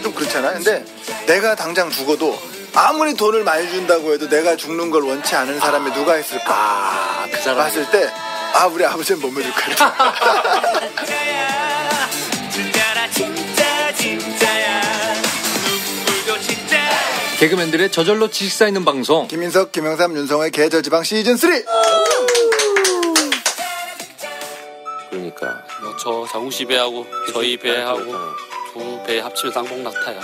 좀 그렇잖아. 근데 내가 당장 죽어도 아무리 돈을 많이 준다고 해도 내가 죽는 걸 원치 않은 사람이 누가 있을까? 그 사람 봤을 때 우리 아버지는 못 믿을 거야. 개그맨들의 저절로 지식 쌓이는 방송 김인석, 김영삼, 윤성호의 계절지방 시즌3. 그러니까 저 장우씨 배하고 저희 배하고 두 배 합치면 쌍봉낙타야.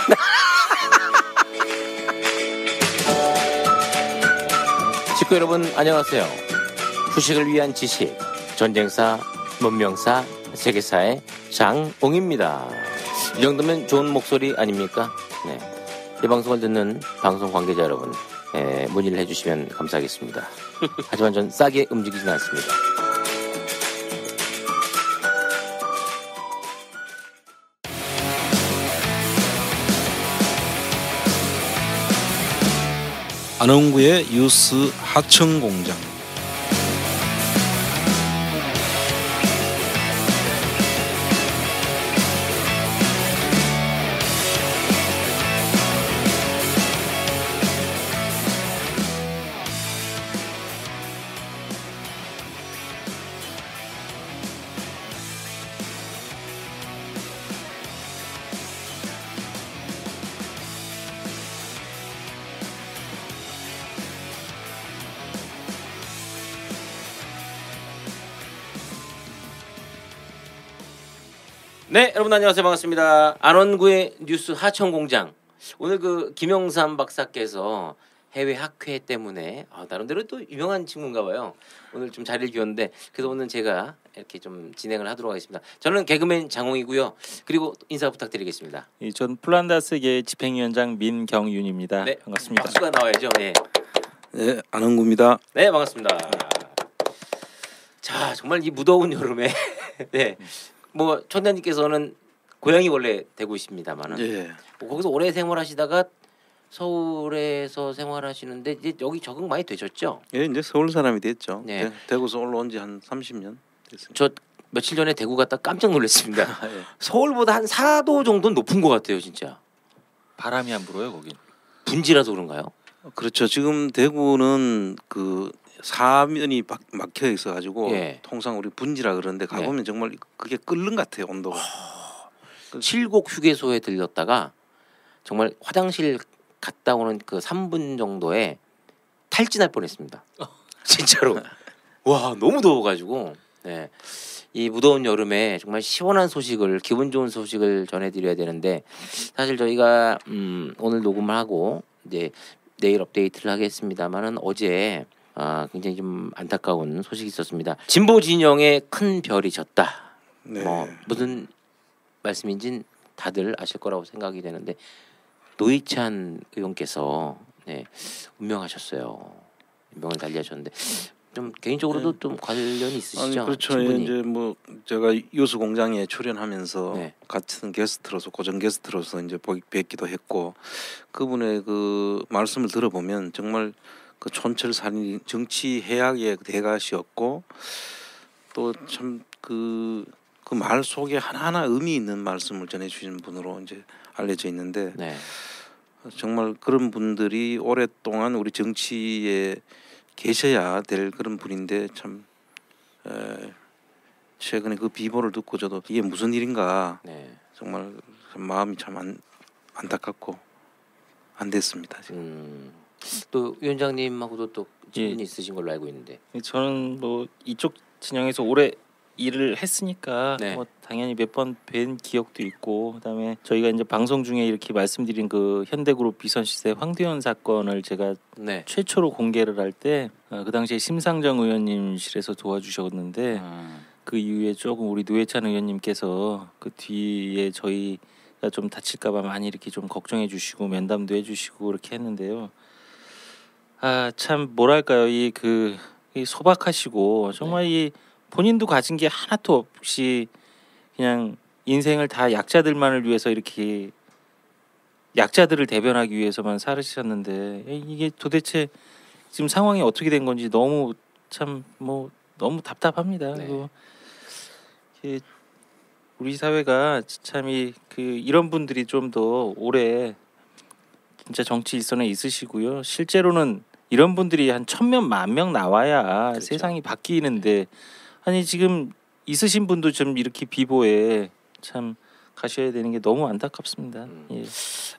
식구 여러분 안녕하세요. 후식을 위한 지식 전쟁사 문명사 세계사의 장옹입니다. 이 정도면 좋은 목소리 아닙니까? 네. 이 방송을 듣는 방송 관계자 여러분 문의를 해주시면 감사하겠습니다. 하지만 전 싸게 움직이진 않습니다. 안흥구의 유스 하청공장. 네, 여러분 안녕하세요. 반갑습니다. 안원구의 뉴스 하청공장. 오늘 그 김영삼 박사께서 해외 학회 때문에 나름대로 또 유명한 친구인가 봐요. 오늘 좀 자리를 비웠는데 그래서 오늘 제가 이렇게 좀 진행을 하도록 하겠습니다. 저는 개그맨 장홍이고요. 그리고 인사 부탁드리겠습니다. 전 플란다스계 집행위원장 민경윤입니다. 네, 반갑습니다. 박수가 나와야죠. 네, 네, 안흥구입니다. 네 반갑습니다. 자, 정말 이 무더운 여름에 네, 뭐 촌장님께서는 고향이 원래 대구이십니다만은 예. 뭐 거기서 오래 생활하시다가 서울에서 생활하시는데 이제 여기 적응 많이 되셨죠? 예, 이제 서울 사람이 됐죠. 네. 대구에서 올라온 지 한 30년 됐습니다. 저 며칠 전에 대구 갔다 깜짝 놀랐습니다. 예. 서울보다 한 4도 정도는 높은 것 같아요, 진짜. 바람이 안 불어요, 거긴. 분지라서 그런가요? 그렇죠. 지금 대구는 그 사면이 막혀 있어 가지고 예. 통상 우리 분지라 그러는데 가보면 정말 그게 끓는 것 같아요, 온도가. 칠곡 휴게소에 들렸다가 정말 화장실 갔다 오는 그 3분 정도에 탈진할 뻔했습니다. 진짜로. 와, 너무 더워가지고. 네. 이 무더운 여름에 정말 시원한 소식을, 기분 좋은 소식을 전해드려야 되는데 사실 저희가 오늘 녹음을 하고 이제 내일 업데이트를 하겠습니다만은 어제 굉장히 좀 안타까운 소식이 있었습니다. 진보 진영의 큰 별이 졌다. 네. 뭐 무슨 말씀인진 다들 아실 거라고 생각이 되는데 노회찬 의원께서 운명하셨어요. 운명을 달리하셨는데 좀 개인적으로도 좀 관련이 있으시죠? 아니, 그렇죠. 친분이. 이제 뭐 제가 유수 공장에 출연하면서 네. 같은 게스트로서 고정 게스트로서 이제 뵙기도 했고 그분의 그 말씀을 들어보면 정말 그 촌철살인 정치 해악의 대가시였고 또 참 그 말 속에 하나하나 의미 있는 말씀을 전해주시는 분으로 이제 알려져 있는데 네. 정말 그런 분들이 오랫동안 우리 정치에 계셔야 될 그런 분인데 참 최근에 그 비보를 듣고 저도 이게 무슨 일인가 네. 정말 마음이 참 안타깝고 안 됐습니다. 지금. 또 위원장님하고도 또 친분이 예. 있으신 걸로 알고 있는데. 저는 뭐 이쪽 진영에서 오래 일을 했으니까 네. 뭐 당연히 몇 번 뵌 기억도 있고 그다음에 저희가 이제 방송 중에 이렇게 말씀드린 그 현대그룹 비선 시세 황대현 사건을 제가 네. 최초로 공개를 할 때 그 당시에 심상정 의원님실에서 도와주셨는데 그 이후에 조금 우리 노회찬 의원님께서 그 뒤에 저희가 좀 다칠까봐 많이 이렇게 좀 걱정해 주시고 면담도 해주시고 그렇게 했는데요. 참 뭐랄까요 이 소박하시고 정말 이 본인도 가진 게 하나도 없이 그냥 인생을 다 약자들만을 위해서 이렇게 약자들을 대변하기 위해서만 살으셨는데 이게 도대체 지금 상황이 어떻게 된 건지 너무 참 뭐 너무 답답합니다. 네. 그리고 우리 사회가 참 이런 분들이 좀 더 오래 진짜 정치 일선에 있으시고요. 실제로는 이런 분들이 한 1,000명, 10,000명 나와야 그렇죠. 세상이 바뀌는데 아니 지금 있으신 분도 좀 이렇게 비보에 참 가셔야 되는 게 너무 안타깝습니다. 예.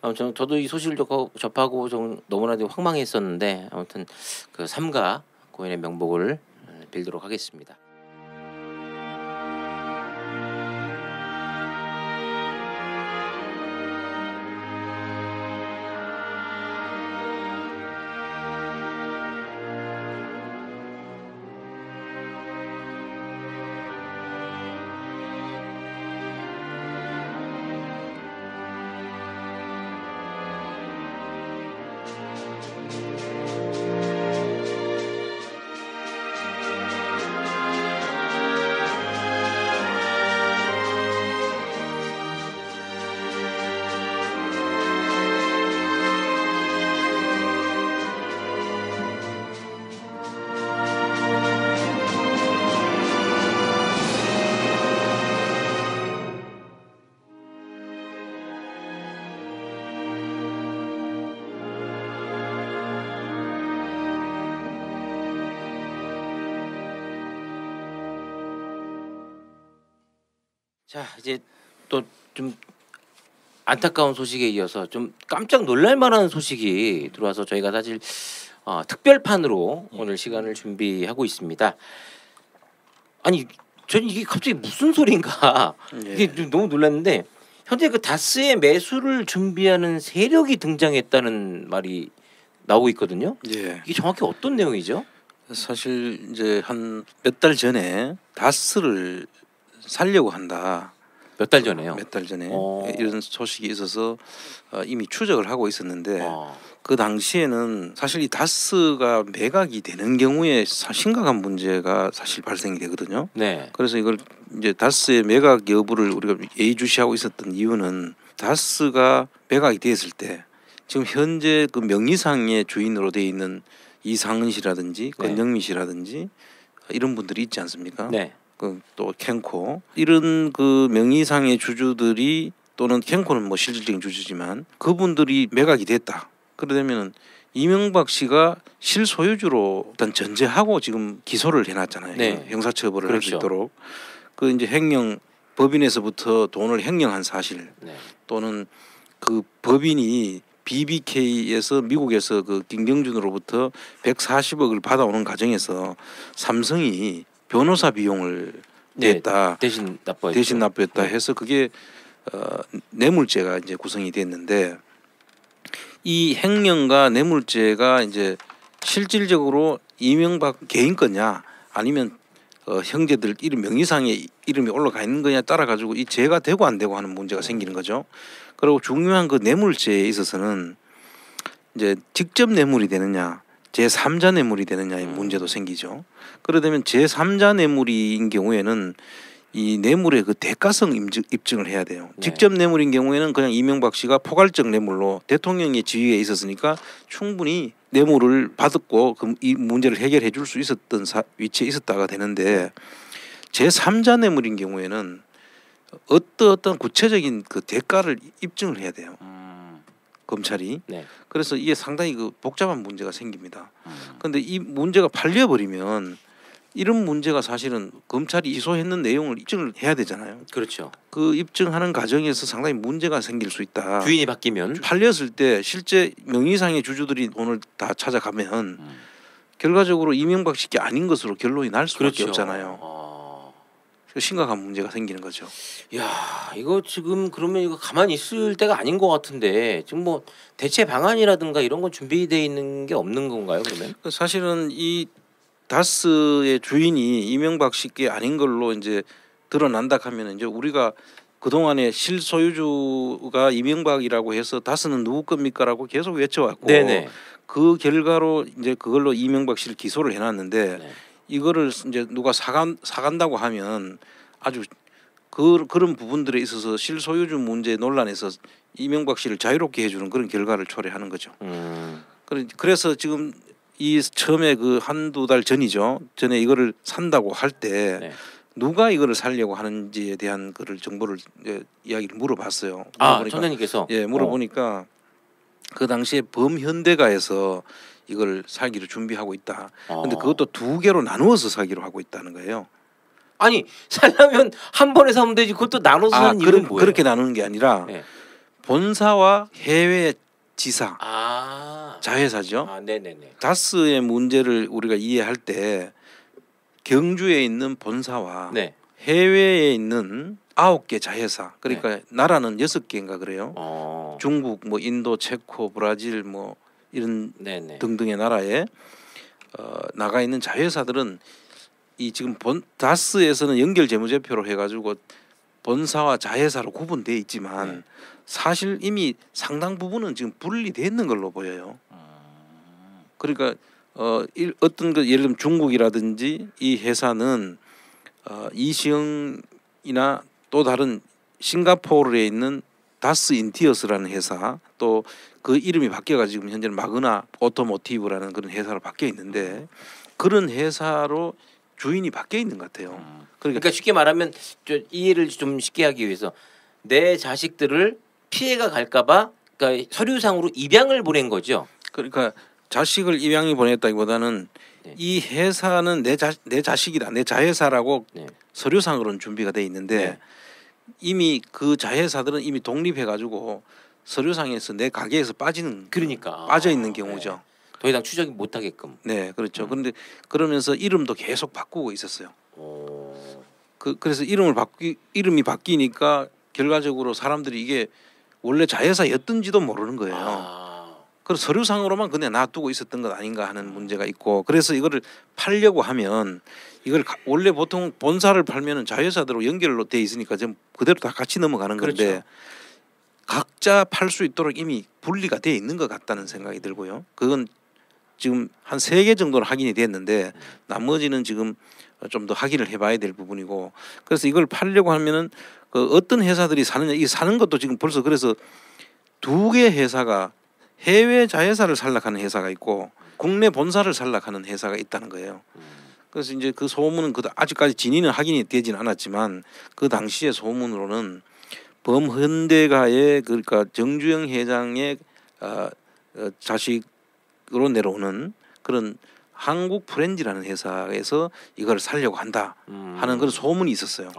아무튼 저도 이 소식을 접하고 좀 너무나도 황망했었는데 아무튼 그 삼가 고인의 명복을 빌도록 하겠습니다. 자 이제 또 좀 안타까운 소식에 이어서 좀 깜짝 놀랄만한 소식이 들어와서 저희가 사실 특별판으로 오늘 시간을 준비하고 있습니다. 아니 저는 이게 갑자기 무슨 소린가 이게 좀 너무 놀랐는데 현재 그 다스의 매수를 준비하는 세력이 등장했다는 말이 나오고 있거든요. 예. 이게 정확히 어떤 내용이죠? 사실 이제 한 몇 달 전에 다스를 살려고 한다. 몇 달 전에요. 몇 달 전에 어. 이런 소식이 있어서 이미 추적을 하고 있었는데 어. 그 당시에는 사실 이 다스가 매각이 되는 경우에 심각한 문제가 사실 발생이 되거든요. 네. 그래서 이걸 이제 다스의 매각 여부를 우리가 예의주시하고 있었던 이유는 다스가 매각이 됐을 때 지금 현재 그 명의상의 주인으로 돼 있는 이상은 씨라든지 네. 권영미 씨라든지 이런 분들이 있지 않습니까? 네. 또 캔코 이런 그 명의상의 주주들이 또는 캔코는 뭐 실질적인 주주지만 그분들이 매각이 됐다. 그러려면은 이명박 씨가 실소유주로 일단 전제하고 지금 기소를 해놨잖아요. 네. 형사처벌을 할 수 그렇죠. 있도록 그 이제 횡령 법인에서부터 돈을 횡령한 사실 네. 또는 그 법인이 BBK에서 미국에서 그 김경준으로부터 140억을 받아오는 과정에서 삼성이 변호사 비용을 냈다. 대신 납부했죠. 대신 납부했다 해서 그게 뇌물죄가 이제 구성이 됐는데 이 횡령과 뇌물죄가 이제 실질적으로 이명박 개인 거냐 아니면 형제들 이름 명의상에 이름이 올라가 있는 거냐 따라 가지고 이 죄가 되고 안 되고 하는 문제가 생기는 거죠. 그리고 중요한 그 뇌물죄에 있어서는 이제 직접 뇌물이 되느냐 제3자 뇌물이 되느냐의 문제도 생기죠. 그러다면 제3자 뇌물인 경우에는 이 뇌물의 그 대가성 입증을 해야 돼요. 네. 직접 뇌물인 경우에는 그냥 이명박 씨가 포괄적 뇌물로 대통령의 지위에 있었으니까 충분히 뇌물을 받았고 이 문제를 해결해 줄 수 있었던 위치에 있었다가 되는데 제3자 뇌물인 경우에는 어떤 구체적인 그 대가를 입증을 해야 돼요. 검찰이. 네. 그래서 이게 상당히 그 복잡한 문제가 생깁니다. 그런데 이 문제가 팔려버리면 이런 문제가 사실은 검찰이 기소했는 내용을 입증을 해야 되잖아요. 그렇죠. 그 입증하는 과정에서 상당히 문제가 생길 수 있다. 주인이 바뀌면 팔렸을 때 실제 명의상의 주주들이 돈을 다 찾아가면 결과적으로 이명박 씨께 아닌 것으로 결론이 날 수밖에 그렇죠. 없잖아요. 심각한 문제가 생기는 거죠. 야, 이거 지금 그러면 이거 가만히 있을 때가 아닌 것 같은데 지금 뭐 대체 방안이라든가 이런 건 준비되어 있는 게 없는 건가요? 그러면? 사실은 이 다스의 주인이 이명박 씨께 아닌 걸로 이제 드러난다 하면 이제 우리가 그 동안에 실소유주가 이명박이라고 해서 다스는 누구 겁니까라고 계속 외쳐왔고 네네. 그 결과로 이제 그걸로 이명박 씨를 기소를 해놨는데 네. 이거를 이제 누가 사간다고 하면 아주 그런 부분들에 있어서 실소유주 문제 논란에서 이명박 씨를 자유롭게 해주는 그런 결과를 초래하는 거죠. 그래서 지금 이 처음에 그 한두 달 전이죠. 전에 이거를 산다고 할 때 네. 누가 이거를 살려고 하는지에 대한 그를 정보를 이야기를 물어봤어요. 아, 청장님께서 예, 물어보니까 그 당시에 범현대가에서 이걸 살기로 준비하고 있다. 근데 그것도 두 개로 나누어서 살기로 하고 있다는 거예요. 아니 살려면 한 번에 사면 되지 그것도 나눠서 사는 이유는 뭐예요? 그렇게 나누는 게 아니라 네. 본사와 해외 지사 아, 자회사죠. 아, 네네네. 다스의 문제를 우리가 이해할 때 경주에 있는 본사와 네. 해외에 있는 9개 자회사 그러니까 나라는 6개인가 그래요. 중국, 뭐 인도, 체코, 브라질 뭐 이런 네네. 등등의 나라에 나가 있는 자회사들은 이 지금 다스에서는 연결 재무제표로 해가지고 본사와 자회사로 구분돼 있지만 사실 이미 상당 부분은 지금 분리돼 있는 걸로 보여요. 그러니까 어떤 그 예를 들면 중국이라든지 이 회사는 이시영이나 또 다른 싱가포르에 있는 다스 인티어스라는 회사 또 그 이름이 바뀌어가지고 지금 현재는 마그나 오토모티브라는 그런 회사로 바뀌어 있는데 그런 회사로 주인이 바뀌어 있는 것 같아요. 그러니까 쉽게 말하면 이해를 좀 쉽게 하기 위해서 내 자식들을 피해가 갈까봐 그러니까 서류상으로 입양을 보낸 거죠. 그러니까 자식을 입양이 보냈다기보다는 네. 이 회사는 내 자식이다, 내 자회사라고 네. 서류상으로는 준비가 돼 있는데 네. 이미 그 자회사들은 이미 독립해가지고 서류상에서 내 가게에서 그러니까 빠져 있는 경우죠. 네. 더 이상 추적이 못하게끔. 네, 그렇죠. 그런데 그러면서 이름도 계속 바꾸고 있었어요. 그래서 이름이 바뀌니까 결과적으로 사람들이 이게 원래 자회사였던지도 모르는 거예요. 그래서 서류상으로만 그냥 놔두고 있었던 것 아닌가 하는 문제가 있고 그래서 이거를 팔려고 하면 이걸 원래 보통 본사를 팔면은 자회사대로 연결로 돼 있으니까 좀 그대로 다 같이 넘어가는 건데 그렇죠. 각자 팔 수 있도록 이미 분리가 돼 있는 것 같다는 생각이 들고요. 그건 지금 한 3개 정도는 확인이 됐는데 나머지는 지금 좀 더 확인을 해봐야 될 부분이고 그래서 이걸 팔려고 하면은 그 어떤 회사들이 사느냐 이 사는 것도 지금 벌써 그래서 2개 회사가 해외 자회사를 살락하는 회사가 있고 국내 본사를 살락하는 회사가 있다는 거예요. 그래서 이제 그 소문은 아직까지 진위는 확인이 되진 않았지만 그 당시의 소문으로는 범현대가의 그러니까 정주영 회장의 자식으로 내려오는 그런 한국 프렌즈라는 회사에서 이걸 살려고 한다 하는 그런 소문이 있었어요.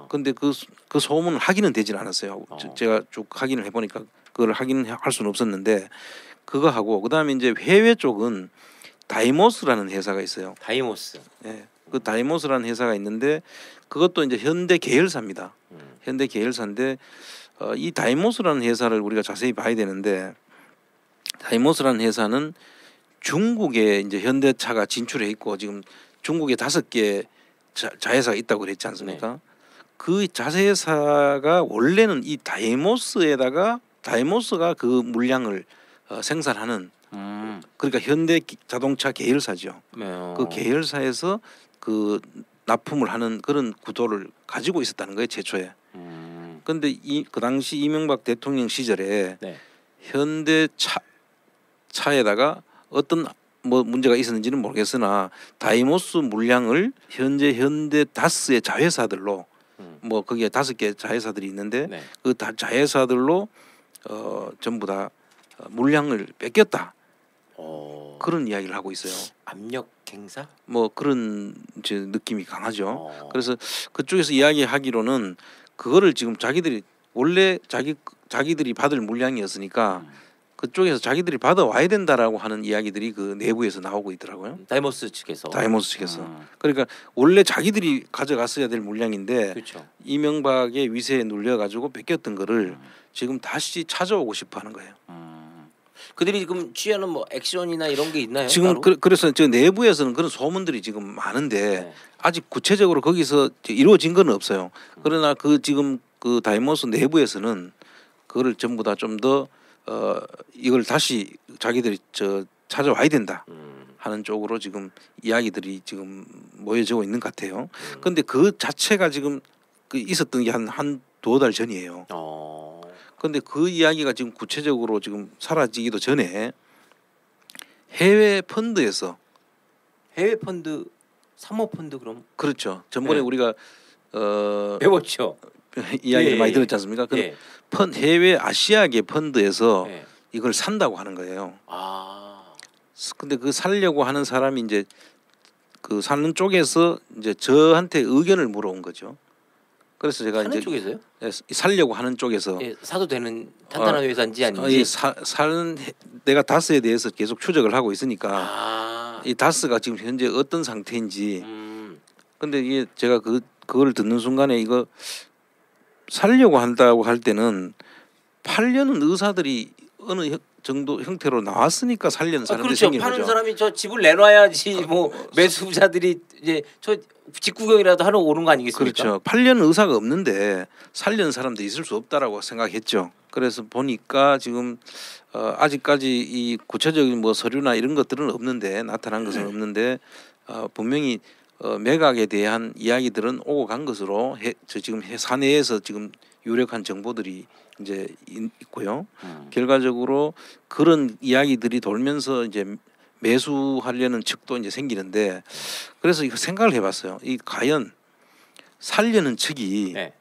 그런데 그 소문은 확인은 되진 않았어요. 제가 쭉 확인을 해보니까 그걸 확인할 수는 없었는데 그거 하고 그다음에 이제 해외 쪽은 다이모스라는 회사가 있어요. 다이모스. 네, 그 다이모스라는 회사가 있는데 그것도 이제 현대 계열사입니다. 현대 계열사인데 이 다이모스라는 회사를 우리가 자세히 봐야 되는데 다이모스라는 회사는 중국에 이제 현대차가 진출해 있고 지금 중국에 5개 자회사가 있다고 그랬지 않습니까? 네. 그 자회사가 원래는 이 다이모스가 그 물량을 생산하는 그러니까 현대 자동차 계열사죠. 그 계열사에서 그 납품을 하는 그런 구도를 가지고 있었다는 거예요, 최초에. 그런데 그 당시 이명박 대통령 시절에 현대차에다가 어떤 뭐 문제가 있었는지는 모르겠으나 다이모스 물량을 현재 현대다스의 자회사들로 뭐 거기에 5개 자회사들이 있는데 그 자회사들로 전부 다 물량을 뺏겼다. 그런 이야기를 하고 있어요. 압력 행사? 뭐 그런 이제 느낌이 강하죠. 그래서 그쪽에서 이야기하기로는 그거를 지금 자기들이 원래 자기들이 받을 물량이었으니까 그쪽에서 자기들이 받아와야 된다라고 하는 이야기들이 그 내부에서 나오고 있더라고요. 다이모스 측에서. 그러니까 원래 자기들이 가져갔어야 될 물량인데 그렇죠. 이명박의 위세에 눌려가지고 뺏겼던 거를 지금 다시 찾아오고 싶어하는 거예요. 그들이 지금 취하는 뭐 액션이나 이런 게 있나요? 지금 그래서 저 내부에서는 그런 소문들이 지금 많은데 아직 구체적으로 거기서 이루어진 건 없어요. 그러나 그 지금 그 다이모스 내부에서는 그거를 전부 다 좀 더 이걸 다시 자기들이 찾아와야 된다 하는 쪽으로 지금 이야기들이 지금 모여지고 있는 것 같아요. 그런데 그 자체가 지금 그 있었던 게 한 2달 전이에요. 그런데 그 이야기가 지금 구체적으로 지금 사라지기도 전에 해외 펀드에서 해외 펀드, 사모펀드 그럼 그렇죠. 전번에 네. 우리가 배웠죠. 이야기를 예, 많이 예. 들었지 않습니까? 그 예. 해외 아시아계 펀드에서 예. 이걸 산다고 하는 거예요. 아, 근데 그 살려고 하는 사람이 이제 그 사는 쪽에서 이제 저한테 의견을 물어온 거죠. 그래서 제가 사는 이제 쪽에서요? 살려고 하는 쪽에서 예, 사도 되는 탄탄한 회사인지 아닌지. 이 사는 내가 다스에 대해서 계속 추적을 하고 있으니까 아, 이 다스가 지금 현재 어떤 상태인지. 음, 근데 이게 제가 그걸 듣는 순간에 이거 살려고 한다고 할 때는 팔려는 의사들이 어느 정도 형태로 나왔으니까 살려는 사람들이 그렇죠. 생긴 파는 거죠. 사람이 저 집을 내놔야지 뭐 매수자들이 이제 저 직구경이라도 하러 오는 거 아니겠습니까? 그렇죠. 팔려는 의사가 없는데 살려는 사람도 있을 수 없다라고 생각했죠. 그래서 보니까 지금 아직까지 이 구체적인 뭐 서류나 이런 것들은 없는데 나타난 것은 없는데 분명히 매각에 대한 이야기들은 오고 간 것으로 저 지금 사내에서 지금 유력한 정보들이 이제 있고요. 결과적으로 그런 이야기들이 돌면서 이제 매수하려는 측도 이제 생기는데 그래서 이거 생각을 해봤어요. 이 과연 살려는 측이 네.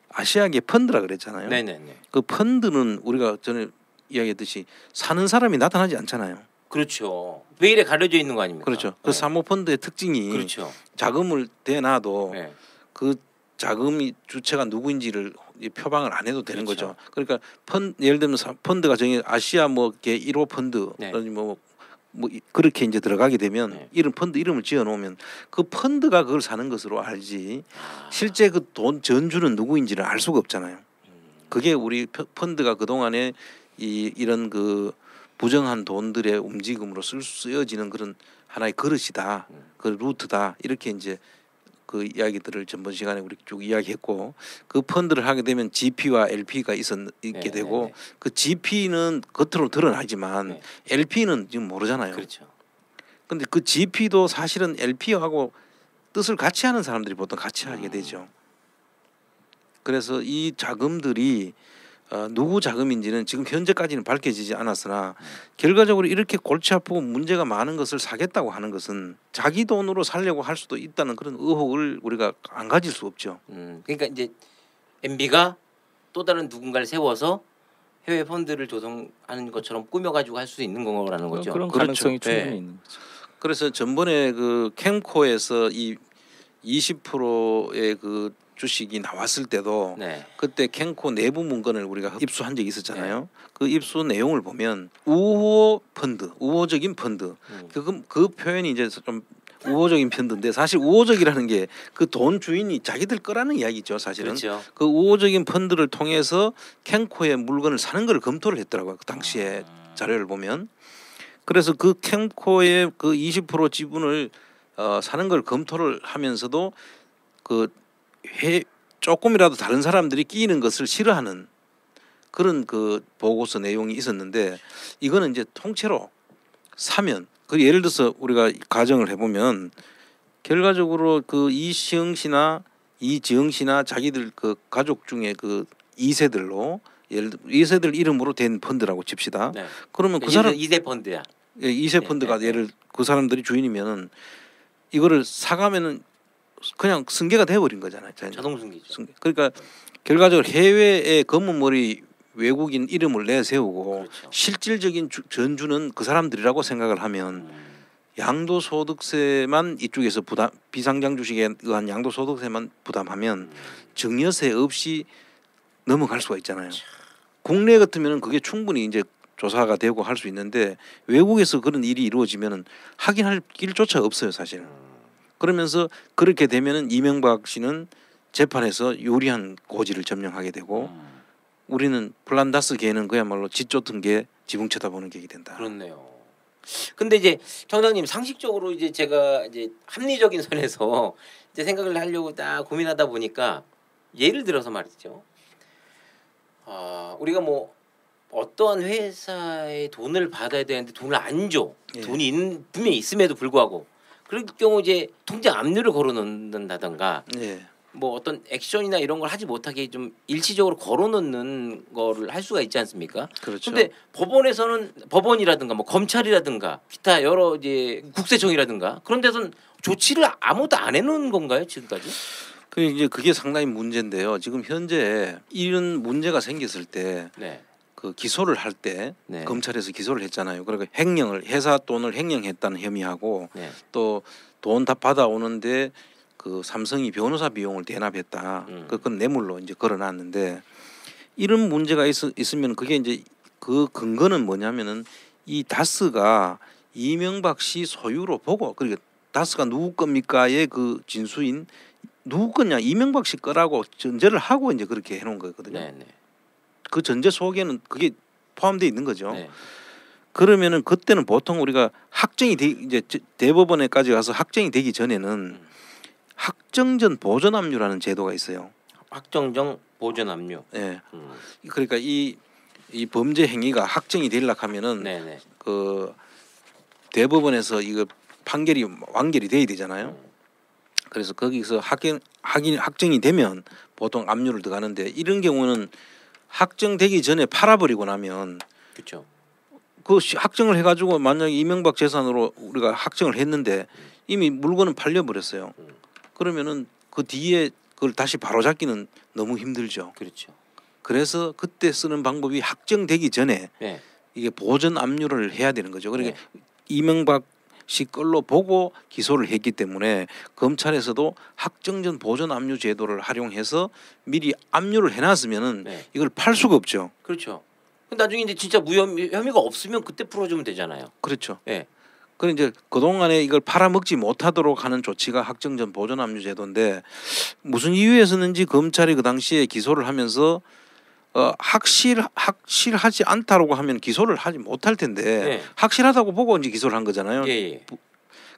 아시아계 펀드라 그랬잖아요. 네네네. 그 펀드는 우리가 전에 이야기했듯이 사는 사람이 나타나지 않잖아요. 그렇죠. 베일에 가려져 있는 거 아닙니까? 그렇죠. 그 네. 사모펀드의 특징이 그렇죠. 자금을 대놔도 네. 그 자금이 주체가 누구인지를 표방을 안 해도 되는 그렇죠. 거죠. 그러니까 예를 들면 펀드가 정해 아시아 뭐게 1호 펀드 네. 뭐 그렇게 이제 들어가게 되면 네. 이런 펀드 이름을 지어 놓으면 그 펀드가 그걸 사는 것으로 알지 아. 실제 그 돈 전주는 누구인지를 알 수가 없잖아요. 그게 우리 펀드가 그 동안에 이런 그 부정한 돈들의 움직임으로 쓰여지는 그런 하나의 그릇이다, 그 루트다 이렇게 이제 그 이야기들을 전번 시간에 우리 쭉 이야기했고 그 펀드를 하게 되면 GP와 LP가 있게 네, 되고 네, 네. 그 GP는 겉으로 드러나지만 네. LP는 지금 모르잖아요. 그렇죠. 근데 그 GP도 사실은 LP하고 뜻을 같이 하는 사람들이 보통 같이 하게 되죠. 그래서 이 자금들이 누구 자금인지는 지금 현재까지는 밝혀지지 않았으나 결과적으로 이렇게 골치 아프고 문제가 많은 것을 사겠다고 하는 것은 자기 돈으로 살려고 할 수도 있다는 그런 의혹을 우리가 안 가질 수 없죠. 그러니까 이제 MB가 또 다른 누군가를 세워서 해외 펀드를 조성하는 것처럼 꾸며가지고 할 수 있는 거라는 거죠. 그런 그렇죠. 가능성이 충분히 네. 있는 거죠. 그래서 전번에 그 캠코에서 이 20%의 그 주식이 나왔을 때도 네. 그때 캠코 내부 문건을 우리가 입수한 적이 있었잖아요. 그 입수 내용을 보면 우호 펀드, 우호적인 펀드. 그 표현이 이제 좀 우호적인 펀드인데 사실 우호적이라는 게 그 돈 주인이 자기들 거라는 이야기죠. 사실은 그렇죠. 그 우호적인 펀드를 통해서 캠코의 물건을 사는 걸 검토를 했더라고요. 그 당시에 자료를 보면. 그래서 그 캠코의 그 20% 지분을 사는 걸 검토를 하면서도 그 조금이라도 다른 사람들이 끼이는 것을 싫어하는 그런 그 보고서 내용이 있었는데 이거는 이제 통째로 사면 그 예를 들어서 우리가 가정을 해보면 결과적으로 그 이시영 씨나 이지영 씨나 자기들 그 가족 중에 그 2세들로 예를 들어 2세들 이름으로 된 펀드라고 칩시다. 네. 그러면 그 사람 2세 펀드야. 2세 네, 펀드가 네, 예를 그 사람들이 주인이면은 이거를 사가면은 그냥 승계가 돼버린 거잖아요. 자동 승계죠. 그러니까 결과적으로 해외의 검은 머리 외국인 이름을 내세우고 그렇죠. 실질적인 전주는 그 사람들이라고 생각을 하면 양도소득세만 이쪽에서 비상장 주식에 의한 양도소득세만 부담하면 증여세 없이 넘어갈 수가 있잖아요. 국내 같으면 그게 충분히 이제 조사가 되고 할 수 있는데 외국에서 그런 일이 이루어지면은 확인할 길조차 없어요, 사실. 그러면서 그렇게 되면은 이명박 씨는 재판에서 유리한 고지를 점령하게 되고 우리는 플란다스 개는 그야말로 지 쫓은 게 지붕 쳐다보는 격이 된다. 그렇네요. 근데 이제 청장님 상식적으로 이제 제가 이제 합리적인 선에서 이제 생각을 하려고 딱 고민하다 보니까 예를 들어서 말이죠. 우리가 뭐 어떠한 회사에 돈을 받아야 되는데 돈을 안 줘. 예. 분명히 있음에도 불구하고 그럴 경우 이제 통장 압류를 걸어놓는다던가 예. 뭐 어떤 액션이나 이런 걸 하지 못하게 좀 일시적으로 걸어놓는 거를 할 수가 있지 않습니까? 그렇죠. 근데 법원에서는 법원이라든가 뭐 검찰이라든가 기타 여러 이제 국세청이라든가 그런 데서는 조치를 아무도 안 해놓은 건가요 지금까지? 그 이제 그게 상당히 문제인데요. 지금 현재 이런 문제가 생겼을 때 네. 그 기소를 할 때 네. 검찰에서 기소를 했잖아요. 그러니까 횡령을 회사 돈을 횡령했다는 혐의하고 네. 또 돈 다 받아오는데 그 삼성이 변호사 비용을 대납했다. 그건 뇌물로 이제 걸어놨는데 이런 문제가 있으면 그게 이제 그 근거는 뭐냐면은 이 다스가 이명박 씨 소유로 보고 그러니까 다스가 누구 겁니까의 그 진수인 누구 거냐 이명박 씨 거라고 전제를 하고 이제 그렇게 해놓은 거거든요. 네. 네. 그 전제 속에는 그게 포함되어 있는 거죠. 네. 그러면은 그때는 보통 우리가 확정이 이제 대법원에까지 가서 확정이 되기 전에는 확정전 보전압류라는 제도가 있어요. 확정정 보전압류. 예. 그러니까 이 범죄 행위가 확정이 되려고 하면은 네네. 그 대법원에서 이거 판결이 완결이 돼야 되잖아요. 그래서 거기서 확정이 되면 보통 압류를 들어가는데 이런 경우는 확정되기 전에 팔아버리고 나면 그렇죠. 그 확정을 해가지고 만약에 이명박 재산으로 우리가 확정을 했는데 이미 물건은 팔려버렸어요. 그러면은 그 뒤에 그걸 다시 바로잡기는 너무 힘들죠. 그렇죠. 그래서 그때 쓰는 방법이 확정되기 전에 네. 이게 보전 압류를 해야 되는 거죠. 그러니까 네. 이명박 씨 걸로 보고 기소를 했기 때문에 검찰에서도 확정전 보전 압류 제도를 활용해서 미리 압류를 해놨으면은 네. 이걸 팔 수가 없죠. 그렇죠. 나중에 이제 진짜 혐의가 없으면 그때 풀어주면 되잖아요. 그렇죠. 네. 그래 이제 그 동안에 이걸 팔아먹지 못하도록 하는 조치가 확정전 보전 압류 제도인데 무슨 이유에서는지 검찰이 그 당시에 기소를 하면서 확실하지 않다라고 하면 기소를 하지 못할 텐데 네. 확실하다고 보고 이제 기소를 한 거잖아요. 예.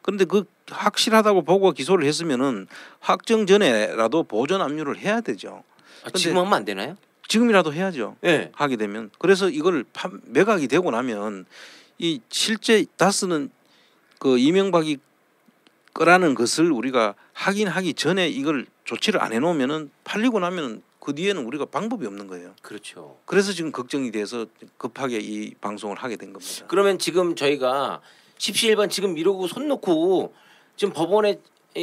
그런데 그 확실하다고 보고 기소를 했으면은 확정 전에라도 보전 압류를 해야 되죠. 지금 하면 안 되나요? 지금이라도 해야죠. 네. 하게 되면 그래서 이걸 매각이 되고 나면 이 실제 다스는 그 이명박이 거라는 것을 우리가 확인하기 전에 이걸 조치를 안 해놓으면은 팔리고 나면 그 뒤에는 우리가 방법이 없는 거예요. 그렇죠. 그래서 지금 걱정이 돼서 급하게 이 방송을 하게 된 겁니다. 그러면 지금 저희가 십시일반 지금 이러고 손 놓고 지금 법원에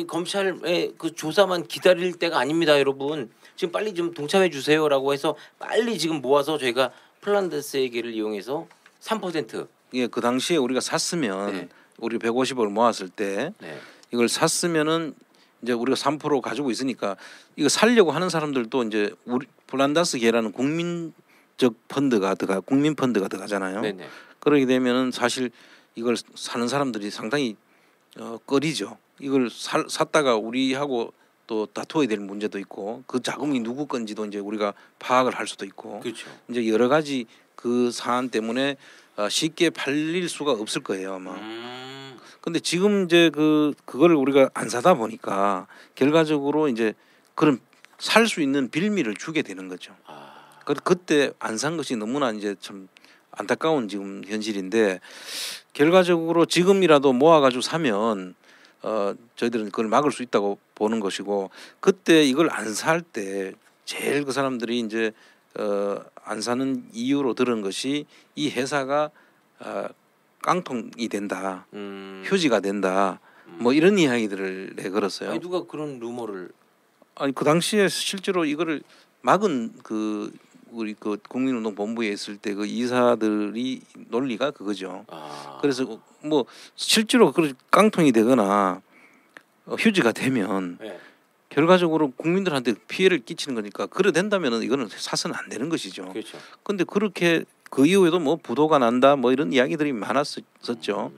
검찰의 그 조사만 기다릴 때가 아닙니다, 여러분. 지금 빨리 좀 동참해 주세요라고 해서 빨리 지금 모아서 저희가 폴란드스에게를 이용해서 3% 예, 그 당시에 우리가 샀으면 네. 우리 150을 모았을 때 네. 이걸 샀으면은 이제 우리가 3% 가지고 있으니까 이거 살려고 하는 사람들도 이제 우리 폴란다스계라는 국민적 펀드가 국민 펀드가 들어가잖아요. 네네. 그러게 되면은 사실 이걸 사는 사람들이 상당히 꺼리죠. 이걸 샀다가 우리하고 또 다투어야 될 문제도 있고 그 자금이 누구 건지도 이제 우리가 파악을 할 수도 있고 그렇죠. 이제 여러 가지 그 사안 때문에 쉽게 팔릴 수가 없을 거예요 아마. 근데 지금 이제 그걸 우리가 안 사다 보니까 결과적으로 이제 그런 살 수 있는 빌미를 주게 되는 거죠. 그때 안 산 것이 너무나 이제 참 안타까운 지금 현실인데 결과적으로 지금이라도 모아가지고 사면 저희들은 그걸 막을 수 있다고 보는 것이고 그때 이걸 안 살 때 제일 그 사람들이 이제 안 사는 이유로 들은 것이 이 회사가 깡통이 된다, 휴지가 된다, 뭐 이런 이야기들을 내걸었어요. 아니, 누가 그런 루머를? 아니 그 당시에 실제로 이거를 막은 그 우리 그 국민운동본부에 있을 때 그 이사들이 논리가 그거죠. 그래서 뭐 실제로 그 깡통이 되거나 휴지가 되면 네. 결과적으로 국민들한테 피해를 끼치는 거니까 그래 된다면은 이거는 사서는 안 되는 것이죠. 그렇죠. 근데 그렇게 그 이후에도 뭐 부도가 난다 뭐 이런 이야기들이 많았었죠.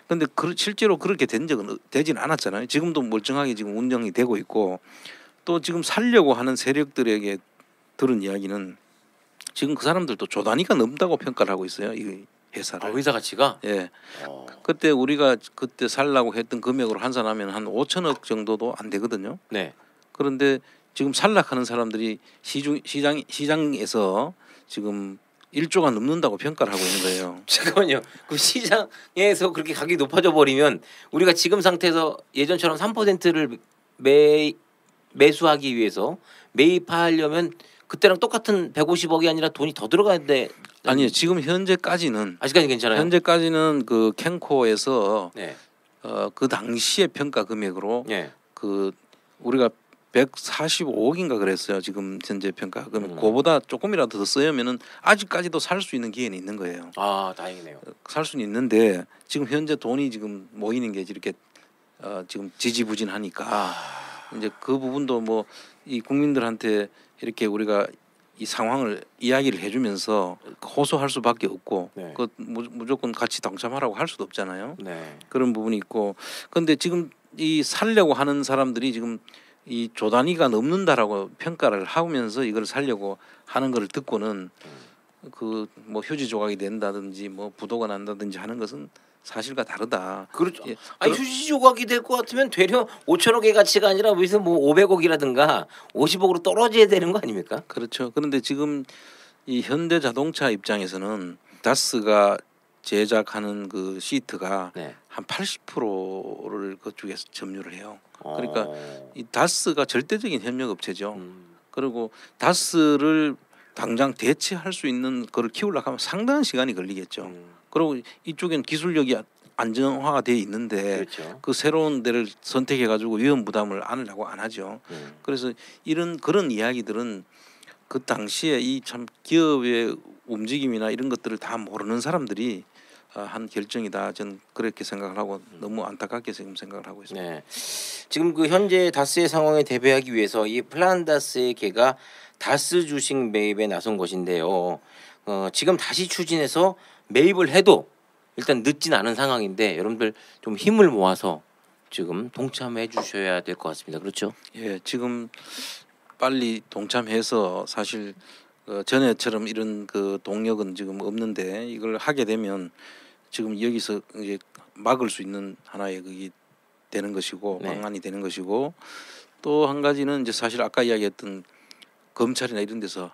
근데 실제로 그렇게 된 적은 되지는 않았잖아요. 지금도 멀쩡하게 지금 운영이 되고 있고 또 지금 살려고 하는 세력들에게 들은 이야기는 지금 그 사람들도 조단위가 넘다고 평가를 하고 있어요. 이 회사를. 회사 가치가? 예. 그때 우리가 그때 살라고 했던 금액으로 환산하면 한 5천억 정도도 안 되거든요. 네. 그런데 지금 살락하는 사람들이 시장에서 지금 1조가 넘는다고 평가를 하고 있는 거예요. 잠깐만요. 그 시장에서 그렇게 가격이 높아져 버리면 우리가 지금 상태에서 예전처럼 3%를 매수하기 위해서 매입하려면 그때랑 똑같은 150억이 아니라 돈이 더 들어가는데 아니요. 지금 현재까지는 아직까지 괜찮아요. 현재까지는 그 캔코에서 네. 그 당시의 평가 금액으로 네. 그 우리가 145억인가 그랬어요. 지금 현재 평가 금액 그거보다 조금이라도 더 쓰면은 아직까지도 살 수 있는 기회는 있는 거예요. 아 다행이네요. 살 수는 있는데 지금 현재 돈이 지금 모이는 게 이렇게 지금 지지부진하니까 이제 그 부분도 뭐 이 국민들한테 이렇게 우리가 이 상황을 이야기를 해주면서 호소할 수밖에 없고 네. 그 무조건 같이 동참하라고 할 수도 없잖아요. 네. 그런 부분이 있고 그런데 지금 이 살려고 하는 사람들이 지금 이 조 단위가 넘는다라고 평가를 하면서 이걸 살려고 하는 걸 듣고는 그 뭐 휴지 조각이 된다든지 뭐 부도가 난다든지 하는 것은 사실과 다르다. 그렇죠. 예, 아니 휴지 조각이 될 것 같으면 되려 5천억의 가치가 아니라 무슨 뭐 500억이라든가 50억으로 떨어져야 되는 거 아닙니까? 그렇죠. 그런데 지금 이 현대자동차 입장에서는 다스가 제작하는 그 시트가 네. 한 80%를 그쪽에서 점유를 해요. 그러니까 어. 이 다스가 절대적인 협력 업체죠. 그리고 다스를 당장 대체할 수 있는 거를 키우려고 하면 상당한 시간이 걸리겠죠. 그리고 이쪽엔 기술력이 안정화가 돼 있는데 그렇죠. 그 새로운 데를 선택해 가지고 위험 부담을 안으려고 안 하죠. 그래서 그런 이야기들은 그 당시에 이 참 기업의 움직임이나 이런 것들을 다 모르는 사람들이 한 결정이다. 저는 그렇게 생각을 하고 너무 안타깝게 지금 생각을 하고 있습니다. 네. 지금 그 현재 다스의 상황에 대비하기 위해서 이 플란다스의 개가 다스 주식 매입에 나선 것인데요. 지금 다시 추진해서 매입을 해도 일단 늦진 않은 상황인데 여러분들 좀 힘을 모아서 지금 동참해 주셔야 될 것 같습니다. 그렇죠? 예, 지금 빨리 동참해서 사실 전에처럼 이런 그 동력은 지금 없는데 이걸 하게 되면 지금 여기서 이제 막을 수 있는 하나의 그게 되는 것이고 네. 방안이 되는 것이고 또 한 가지는 이제 사실 아까 이야기했던 검찰이나 이런 데서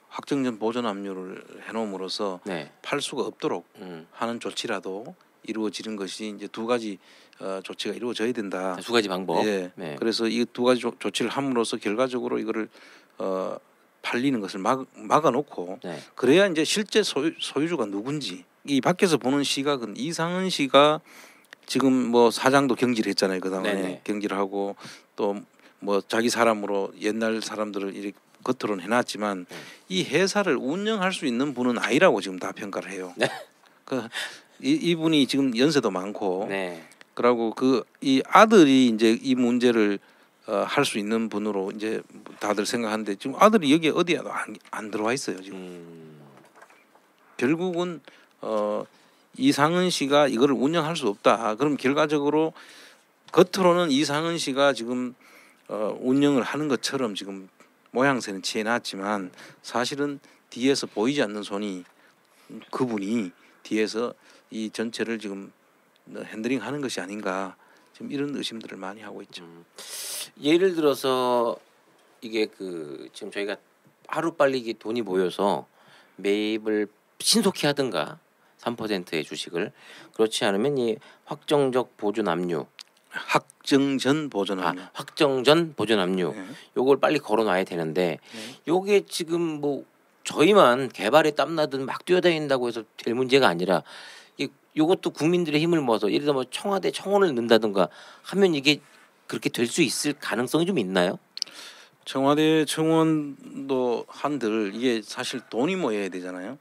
확정전 보존 압류를 해놓음으로써 네. 팔 수가 없도록 하는 조치라도 이루어지는 것이 이제 두 가지 조치가 이루어져야 된다. 두 가지 방법. 예. 네. 그래서 이 두 가지 조치를 함으로써 결과적으로 이거를 팔리는 것을 막아놓고 네. 그래야 이제 실제 소유주가 누군지 이 밖에서 보는 시각은 이상은 씨가 지금 뭐 사장도 경질을 했잖아요. 그다음에 네네. 경질을 하고 또 뭐 자기 사람으로 옛날 사람들을 이렇게 겉으로는 해놨지만 이 회사를 운영할 수 있는 분은 아니라고 지금 다 평가를 해요. 네. 이분이 지금 연세도 많고 네. 그러고 이 아들이 이제 이 문제를 할 수 있는 분으로 이제 다들 생각하는데 지금 아들이 여기 어디에도 안 들어와 있어요 지금. 결국은 이상은 씨가 이거를 운영할 수 없다. 그럼 결과적으로 겉으로는 이상은 씨가 지금 운영을 하는 것처럼 지금 모양새는 취해놨지만 사실은 뒤에서 보이지 않는 손이 그분이 뒤에서 이 전체를 지금 핸들링하는 것이 아닌가 지금 이런 의심들을 많이 하고 있죠. 예를 들어서 이게 그 지금 저희가 하루 빨리 이게 돈이 모여서 매입을 신속히 하든가 3%의 주식을 그렇지 않으면 이 확정적 보존 압류 확정전 보존 압류. 확정전 보존 압류 네. 요걸 빨리 걸어놔야 되는데 요게 지금 뭐 저희만 개발에 땀나든 막 뛰어다닌다고 해서 될 문제가 아니라 요것도 국민들의 힘을 모아서 예를 들어 뭐 청와대 청원을 넣는다든가 하면 이게 그렇게 될 수 있을 가능성이 좀 있나요? 청와대 청원도 한들 이게 사실 돈이 모여야 되잖아요.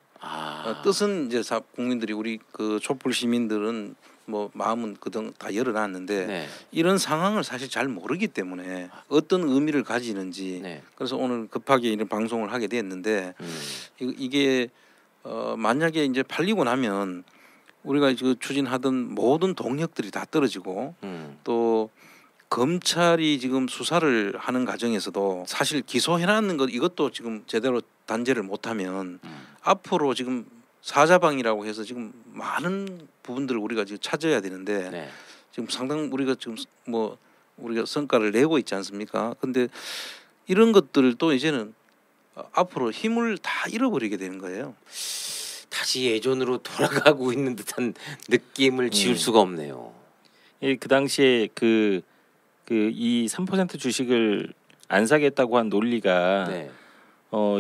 뜻은 이제 국민들이 우리 그 촛불 시민들은 뭐 마음은 그동 다 열어놨는데 네. 이런 상황을 사실 잘 모르기 때문에 어떤 의미를 가지는지 네. 그래서 오늘 급하게 이런 방송을 하게 됐는데 이게 만약에 이제 팔리고 나면 우리가 그 추진하던 모든 동력들이 다 떨어지고 또 검찰이 지금 수사를 하는 과정에서도 사실 기소해놨는 것 이것도 지금 제대로 단죄를 못하면 앞으로 지금 사자방이라고 해서 지금 많은 부분들을 우리가 지금 찾아야 되는데 네. 지금 상당 우리가 지금 뭐 우리가 성과를 내고 있지 않습니까? 근데 이런 것들도 이제는 앞으로 힘을 다 잃어버리게 되는 거예요. 다시 예전으로 돌아가고 있는 듯한 느낌을 지울 수가 없네요. 그 당시에 그 그 이 3% 주식을 안 사겠다고 한 논리가 네.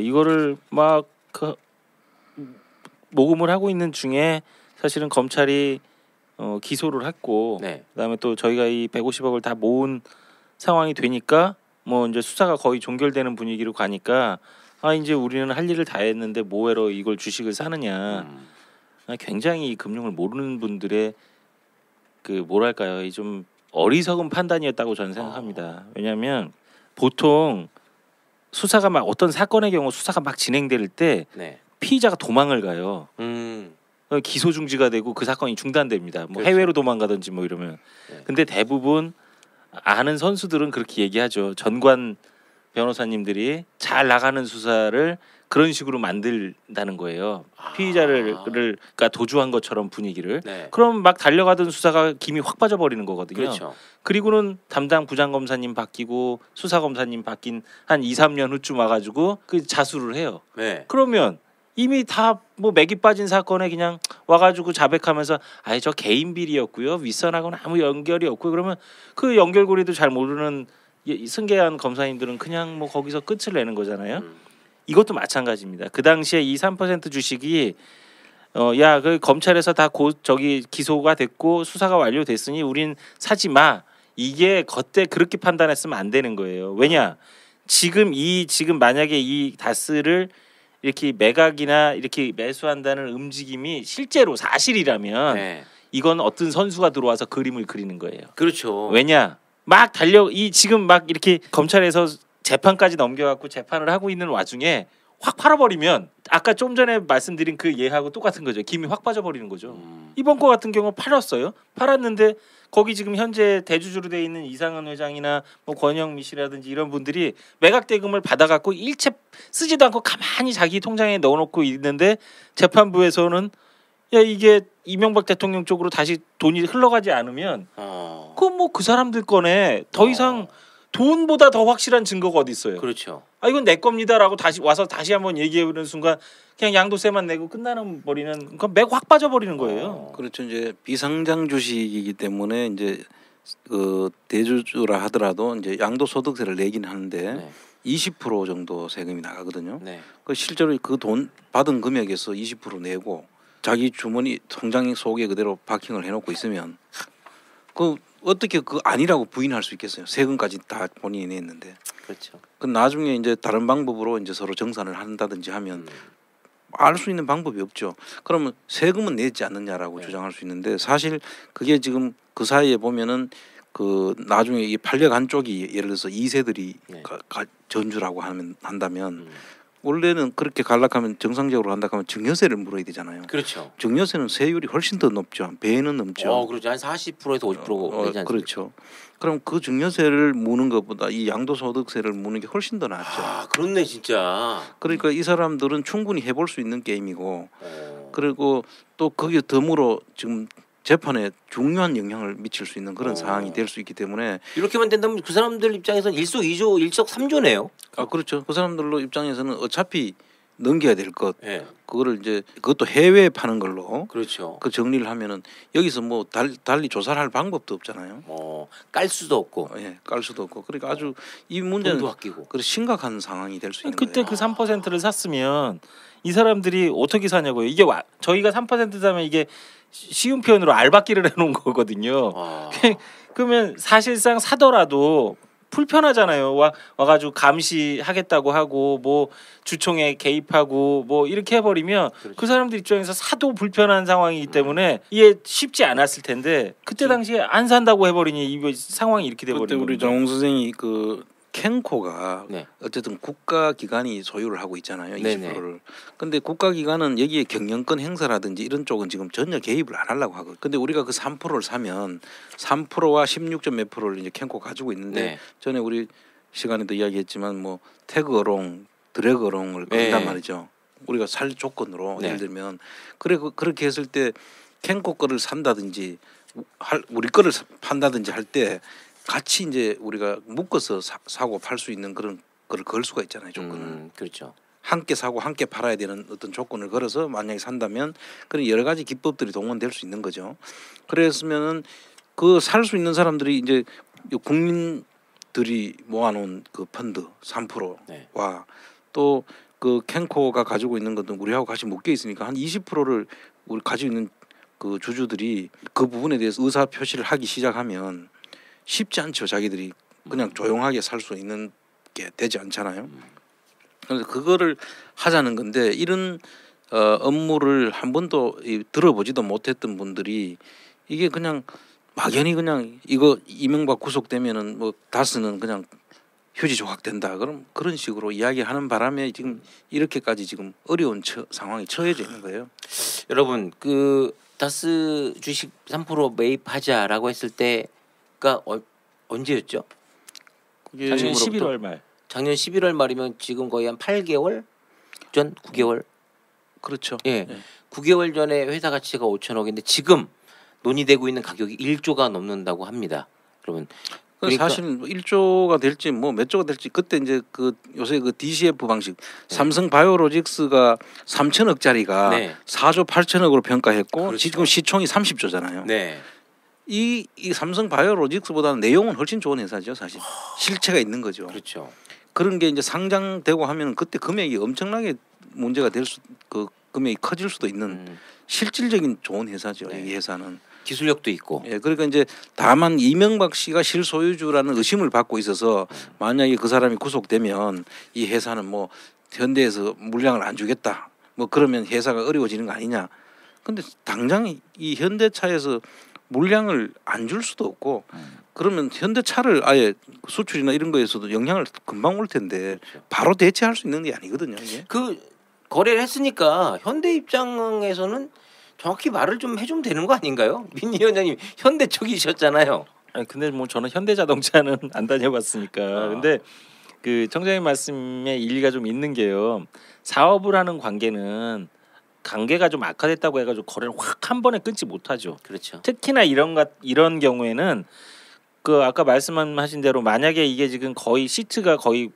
이거를 막 그 모금을 하고 있는 중에 사실은 검찰이 기소를 했고 네. 그다음에 또 저희가 이 150억을 다 모은 상황이 되니까 뭐 이제 수사가 거의 종결되는 분위기로 가니까 이제 우리는 할 일을 다 했는데 뭐해로 이걸 주식을 사느냐. 굉장히 이 금융을 모르는 분들의 그 뭐랄까요, 이 좀 어리석은 판단이었다고 저는 생각합니다. 왜냐하면 보통 수사가 막 어떤 사건의 경우 수사가 막 진행될 때 네. 피의자가 도망을 가요. 음. 기소 중지가 되고 그 사건이 중단됩니다. 뭐 그렇죠. 해외로 도망가든지 뭐 이러면. 네. 근데 대부분 아는 선수들은 그렇게 얘기하죠. 전관 변호사님들이 잘 나가는 수사를 그런 식으로 만든다는 거예요. 피의자를 그러니까 도주한 것처럼 분위기를. 네. 그럼 막 달려가던 수사가 김이 확 빠져버리는 거거든요. 그렇죠. 그리고는 담당 부장검사님 바뀌고 수사검사님 바뀐 한 2, 3년 후쯤 와가지고 그 자수를 해요. 네. 그러면 이미 다 뭐 맥이 빠진 사건에 그냥 와가지고 자백하면서 아예 저 개인 비리였고요, 윗선하고는 아무 연결이 없고, 그러면 그 연결고리도 잘 모르는 승계한 검사님들은 그냥 뭐 거기서 끝을 내는 거잖아요. 이것도 마찬가지입니다. 그 당시에 이 3% 주식이 야, 그 검찰에서 다 저기 기소가 됐고 수사가 완료됐으니 우린 사지 마. 이게 그때 그렇게 판단했으면 안 되는 거예요. 왜냐? 지금 만약에 이 다스를 이렇게 매각이나 이렇게 매수한다는 움직임이 실제로 사실이라면 네. 이건 어떤 선수가 들어와서 그림을 그리는 거예요. 그렇죠. 왜냐? 막 지금 막 이렇게 검찰에서 재판까지 넘겨갖고 재판을 하고 있는 와중에 확 팔아버리면 아까 좀 전에 말씀드린 그 예하고 똑같은 거죠. 김이 확 빠져버리는 거죠. 이번 거 같은 경우 팔았어요. 팔았는데 거기 지금 현재 대주주로 돼 있는 이상은 회장이나 뭐 권영미 씨라든지 이런 분들이 매각 대금을 받아갖고 일체 쓰지도 않고 가만히 자기 통장에 넣어놓고 있는데 재판부에서는 야, 이게 이명박 대통령 쪽으로 다시 돈이 흘러가지 않으면 그건 뭐 그 사람들 거네. 더 이상 돈보다 더 확실한 증거가 어디 있어요. 그렇죠. 이건 내 겁니다라고 다시 와서 다시 한번 얘기해보는 순간 그냥 양도세만 내고 끝나는 버리는 그 맥 확 빠져버리는 거예요. 그렇죠. 이제 비상장 주식이기 때문에 이제 그 대주주라 하더라도 이제 양도소득세를 내긴 하는데 네. 20% 정도 세금이 나가거든요. 네. 그 실제로 그 돈 받은 금액에서 20% 내고 자기 주머니 통장 속에 그대로 파킹을 해놓고 있으면 그 어떻게 그 아니라고 부인할 수 있겠어요? 세금까지 다 본인이 냈는데. 그렇죠. 그 나중에 이제 다른 방법으로 이제 서로 정산을 한다든지 하면 알 수 있는 방법이 없죠. 그러면 세금은 내지 않느냐라고 주장할 수 있는데 사실 그게 지금 그 사이에 보면은 그 나중에 이 팔려간 쪽이 예를 들어서 2세들이 전주라고 한다면 원래는 그렇게 갈락하면 정상적으로 간다면 증여세를 물어야 되잖아요. 그렇죠. 증여세는 세율이 훨씬 더 높죠. 배는 넘죠. 그렇죠. 한 40%에서 50% 내지 않습니까? 그렇죠. 그럼 그 증여세를 무는 것보다 이 양도소득세를 무는 게 훨씬 더 낫죠. 그렇네 진짜. 그러니까 이 사람들은 충분히 해볼 수 있는 게임이고, 그리고 또 거기에 덤으로 지금 재판에 중요한 영향을 미칠 수 있는 그런 상황이 될 수 있기 때문에 이렇게만 된다면 그 사람들 입장에서는 일석이조, 일석삼조네요. 그렇죠. 그 사람들로 입장에서는 어차피 넘겨야 될 것, 네. 그거를 이제 그것도 해외에 파는 걸로 그렇죠. 그 정리를 하면은 여기서 뭐 달리 조사를 할 방법도 없잖아요. 깔 수도 없고. 깔 수도 없고. 그러니까 아주 이 문제는 돈도 아끼고. 그래 심각한 상황이 될 수 있는 그때 거예요. 그 3%를 샀으면 이 사람들이 어떻게 사냐고요. 이게 저희가 3% 사면 이게 쉬운 표현으로 알박기를 해놓은 거거든요. 그러면 사실상 사더라도 불편하잖아요. 와가지고 감시하겠다고 하고 뭐 주총에 개입하고 뭐 이렇게 해버리면 그렇죠. 그 사람들 입장에서 사도 불편한 상황이기 때문에 이게 쉽지 않았을 텐데 그때 당시에 안 산다고 해버리니 이 상황이 이렇게 그때 돼버리는 우리 겁니다. 정홍 선생이 그 캔코가 네. 어쨌든 국가기관이 소유를 하고 있잖아요. 네네. 20%를. 근데 국가기관은 여기에 경영권 행사라든지 이런 쪽은 지금 전혀 개입을 안 하려고 하거든요. 근데 우리가 그 3%를 사면 3%와 16점 몇 프로를 이제 캔코 가지고 있는데 네. 전에 우리 시간에도 이야기했지만 뭐 태그어롱, 드래그어롱을 건단 네. 말이죠. 우리가 살 조건으로 네. 예를 들면 그렇게 했을 때 캔코 거를 산다든지 우리 거를 판다든지 할 때 같이 이제 우리가 묶어서 사고 팔 수 있는 그런 거를 걸 수가 있잖아요. 조건을. 그렇죠. 함께 사고 함께 팔아야 되는 어떤 조건을 걸어서 만약에 산다면 그런 여러 가지 기법들이 동원될 수 있는 거죠. 그랬으면은 그 살 수 있는 사람들이 이제 이 국민들이 모아놓은 그 펀드 3%와 네. 또 그 캔코가 가지고 있는 것도 우리하고 같이 묶여 있으니까 한 20%를 우리 가지고 있는 그 주주들이 그 부분에 대해서 의사 표시를 하기 시작하면 쉽지 않죠. 자기들이 그냥 조용하게 살 수 있는 게 되지 않잖아요. 그래서 그거를 하자는 건데 이런 업무를 한 번도 들어보지도 못했던 분들이 이게 그냥 막연히 그냥 이거 이명박 구속되면은 뭐 다스는 그냥 휴지 조각된다. 그럼 그런 식으로 이야기하는 바람에 지금 이렇게까지 지금 어려운 상황에 처해져 있는 거예요. 여러분 그 다스 주식 3% 매입하자라고 했을 때가 언제였죠? 그게 작년 지금으로부터? 11월 말. 작년 11월 말이면 지금 거의 한 8개월 전, 9개월. 그렇죠. 예, 네. 9개월 전에 회사 가치가 5천억인데 지금 논의되고 있는 가격이 1조가 넘는다고 합니다. 여러분. 그러니까 사실 1조가 될지 뭐 몇 조가 될지 그때 이제 그 요새 그 DCF 방식 삼성 바이오로직스가 3천억짜리가 네. 4조 8천억으로 평가했고 그렇죠. 지금 시총이 30조잖아요. 네. 이 삼성 바이오로직스보다는 내용은 훨씬 좋은 회사죠, 사실. 실체가 있는 거죠. 그렇죠. 그런 게 이제 상장되고 하면 그때 금액이 엄청나게 문제가 될 수 그 금액이 커질 수도 있는 실질적인 좋은 회사죠. 네. 이 회사는. 기술력도 있고. 예, 그러니까 이제 다만 이명박 씨가 실소유주라는 의심을 받고 있어서 만약에 그 사람이 구속되면 이 회사는 뭐 현대에서 물량을 안 주겠다. 뭐 그러면 회사가 어려워지는 거 아니냐. 근데 당장 이 현대차에서 물량을 안 줄 수도 없고 그러면 현대차를 아예 수출이나 이런 거에서도 영향을 금방 올 텐데 바로 대체할 수 있는 게 아니거든요. 이게. 그 거래를 했으니까 현대 입장에서는 정확히 말을 좀 해주면 되는 거 아닌가요? 민 위원장님 현대 쪽이셨잖아요. 아니 근데 뭐 저는 현대자동차는 안 다녀봤으니까. 근데 그 청장님 말씀에 일리가 좀 있는 게요. 사업을 하는 관계가 좀 악화됐다고 해가지고 거래를 확 한 번에 끊지 못하죠. 그렇죠. 특히나 이런 경우에는 그 아까 말씀하신 대로 만약에 이게 지금 거의 시트가 거의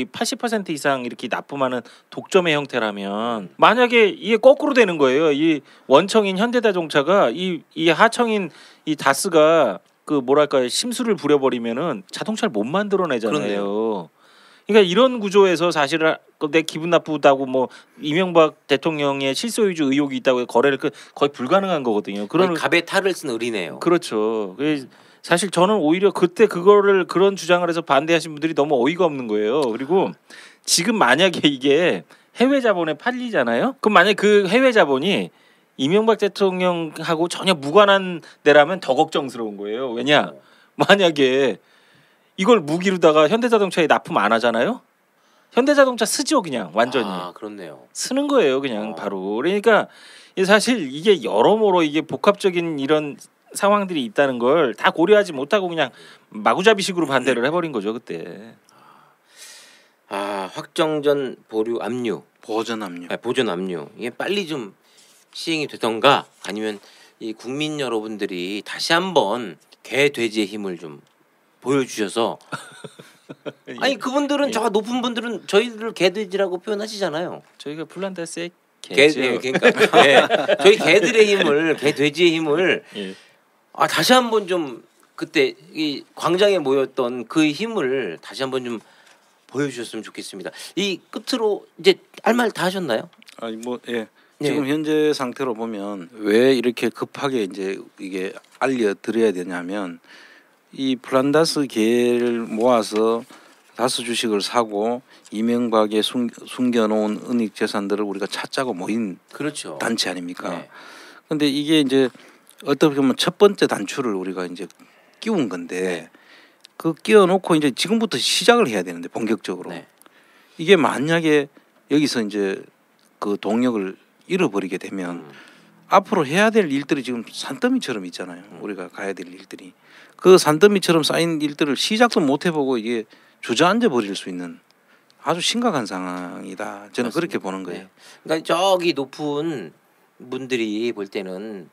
80% 이상 이렇게 납품하는 독점의 형태라면 만약에 이게 거꾸로 되는 거예요. 이 원청인 현대자동차가 이 하청인 이 다스가 그 뭐랄까요 심술을 부려버리면은 자동차를 못 만들어내잖아요. 그렇네요. 그러니까 이런 구조에서 사실은 내 기분 나쁘다고 뭐 이명박 대통령의 실소유주 의혹이 있다고 해서 거래를 거의 불가능한 거거든요. 그런 갑의 탈을 쓴 을이네요. 그렇죠. 사실 저는 오히려 그때 그런 주장을 해서 반대하신 분들이 너무 어이가 없는 거예요. 그리고 지금 만약에 이게 해외 자본에 팔리잖아요. 그럼 만약 그 해외 자본이 이명박 대통령하고 전혀 무관한 데라면 더 걱정스러운 거예요. 왜냐? 만약에 이걸 무기로다가 현대자동차에 납품 안 하잖아요. 현대자동차 쓰죠 그냥 완전히. 아 그렇네요. 쓰는 거예요 그냥 바로. 그러니까 사실 이게 여러모로 이게 복합적인 이런 상황들이 있다는 걸 다 고려하지 못하고 그냥 마구잡이식으로 반대를 해버린 거죠 그때. 확정전 보류 압류, 보전 압류. 보존 압류 이게 빨리 좀 시행이 되던가 아니면 이 국민 여러분들이 다시 한번 개 돼지의 힘을 좀 보여주셔서 아니 그분들은 저 높은 분들은 저희들을 개돼지라고 표현하시잖아요. 저희가 플란다스의 개죠. 그러니까 저희 개들의 힘을 개돼지의 힘을 예. 다시 한번 좀 그때 이 광장에 모였던 그 힘을 다시 한번 좀 보여주셨으면 좋겠습니다. 이 끝으로 이제 할 말 다 하셨나요? 아니 뭐 예. 지금 현재 상태로 보면 왜 이렇게 급하게 이제 이게 알려드려야 되냐면 이 플란다스 개를 모아서 다스 주식을 사고 이명박의 숨겨놓은 은닉 재산들을 우리가 찾자고 모인 그렇죠. 단체 아닙니까? 네. 근데 이게 이제 어떻게 보면 첫 번째 단추를 우리가 이제 끼운 건데 그 끼워놓고 이제 지금부터 시작을 해야 되는데 본격적으로 네. 이게 만약에 여기서 이제 그 동력을 잃어버리게 되면 앞으로 해야 될 일들이 지금 산더미처럼 있잖아요. 우리가 가야 될 일들이 그 산더미처럼 쌓인 일들을 시작도 못 해보고 이게 주저앉아 버릴 수 있는 아주 심각한 상황이다. 저는 맞습니다. 그렇게 보는 거예요. 네. 그러니까 저기 높은 분들이 볼 때는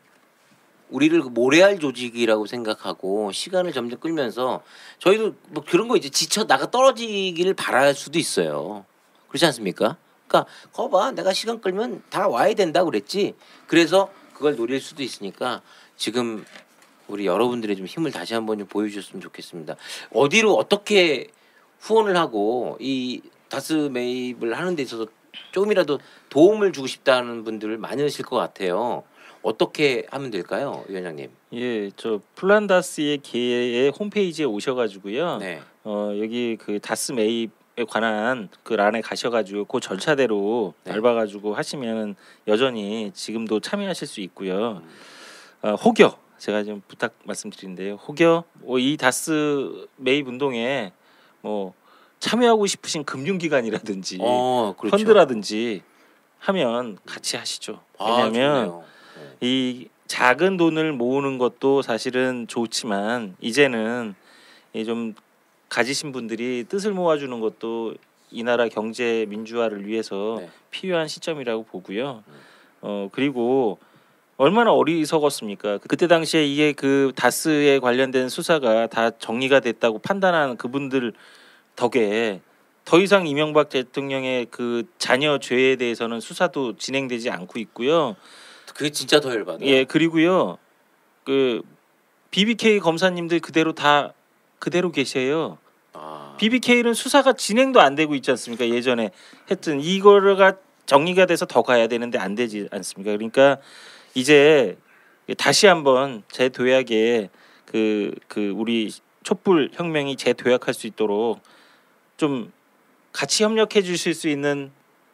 우리를 모래알 조직이라고 생각하고 시간을 점점 끌면서 저희도 뭐 그런 거 이제 지쳐 나가 떨어지기를 바랄 수도 있어요. 그렇지 않습니까? 그러니까 거봐 내가 시간 끌면 다 와야 된다 그랬지. 그래서 그걸 노릴 수도 있으니까 지금 우리 여러분들의 좀 힘을 다시 한번 좀 보여주셨으면 좋겠습니다. 어디로 어떻게 후원을 하고 이 다스 매입을 하는 데 있어서 조금이라도 도움을 주고 싶다는 분들 많으실 것 같아요. 어떻게 하면 될까요, 위원장님? 예, 저 플란다스의 개의 홈페이지에 오셔가지고요. 네. 여기 그 다스 매입에 관한 그 란에 가셔가지고 그 절차대로 네. 밟아가지고 하시면 여전히 지금도 참여하실 수 있고요. 혹여 제가 좀 부탁 말씀드리는데요. 혹여 이 다스 매입 운동에 뭐 참여하고 싶으신 금융기관이라든지 그렇죠. 펀드라든지 하면 같이 하시죠. 왜냐하면 좋네요. 이 작은 돈을 모으는 것도 사실은 좋지만 이제는 좀 가지신 분들이 뜻을 모아주는 것도 이 나라 경제 민주화를 위해서 네. 필요한 시점이라고 보고요. 그리고 얼마나 어리석었습니까? 그때 당시에 이게 그 다스에 관련된 수사가 다 정리가 됐다고 판단한 그분들 덕에 더 이상 이명박 대통령의 그 자녀 죄에 대해서는 수사도 진행되지 않고 있고요. 그게 진짜 더 열받아요. 예, 그리고요. 그 BBK 검사님들 그대로 계세요. BBK는 수사가 진행도 안 되고 있지 않습니까? 예전에 했던 이거가 정리가 돼서 더 가야 되는데 안 되지 않습니까? 그러니까 이제 다시 한번 재도약에 그 우리 촛불 혁명이 재도약할 수 있도록 좀 같이 협력해 주실 수 있는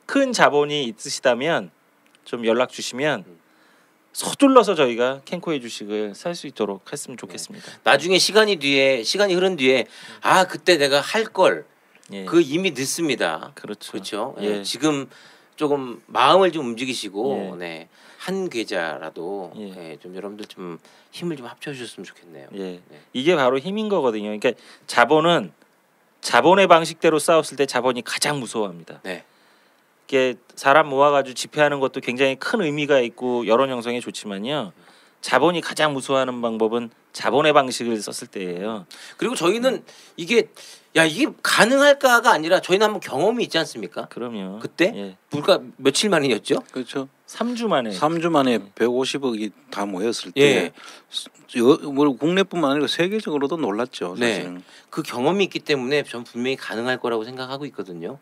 큰 자본이 있으시다면 좀 연락 주시면 서둘러서 저희가 캔코의 주식을 살 수 있도록 했으면 좋겠습니다. 나중에 시간이 흐른 뒤에 그때 내가 할 걸 예. 그 이미 늦습니다. 그렇죠. 그렇죠. 예. 예. 지금 조금 마음을 좀 움직이시고 예. 네. 한 계좌라도 예. 좀 여러분들 좀 힘을 좀 합쳐주셨으면 좋겠네요. 예. 네. 이게 바로 힘인 거거든요. 그러니까 자본은 자본의 방식대로 싸웠을 때 자본이 가장 무서워합니다. 네. 이게 사람 모아가지고 집회하는 것도 굉장히 큰 의미가 있고 여론 형성에 좋지만요. 자본이 가장 무서워하는 방법은 자본의 방식을 썼을 때예요. 그리고 저희는 이게 가능할까가 아니라 저희는 한번 경험이 있지 않습니까? 그럼요. 그때 예. 불과 며칠 만이었죠? 그렇죠. 3주 만에 3주 만에 150억이 다 모였을 때 예. 뭐 국내뿐만 아니라 세계적으로도 놀랐죠. 사실은. 네. 그 경험이 있기 때문에 전 분명히 가능할 거라고 생각하고 있거든요.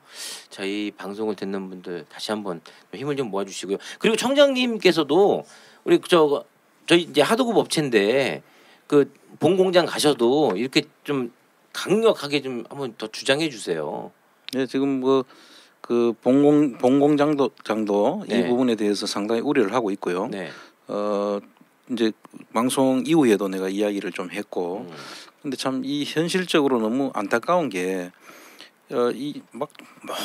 저희 방송을 듣는 분들 다시 한번 힘을 좀 모아주시고요. 그리고 청장님께서도 우리 저희 이제 하도급 업체인데 그 본공장 가셔도 이렇게 좀 강력하게 좀 한번 더 주장해 주세요. 네, 지금 그 본공장도 네. 이 부분에 대해서 상당히 우려를 하고 있고요. 네. 이제 방송 이후에도 내가 이야기를 좀 했고, 근데 참 이 현실적으로 너무 안타까운 게 이 막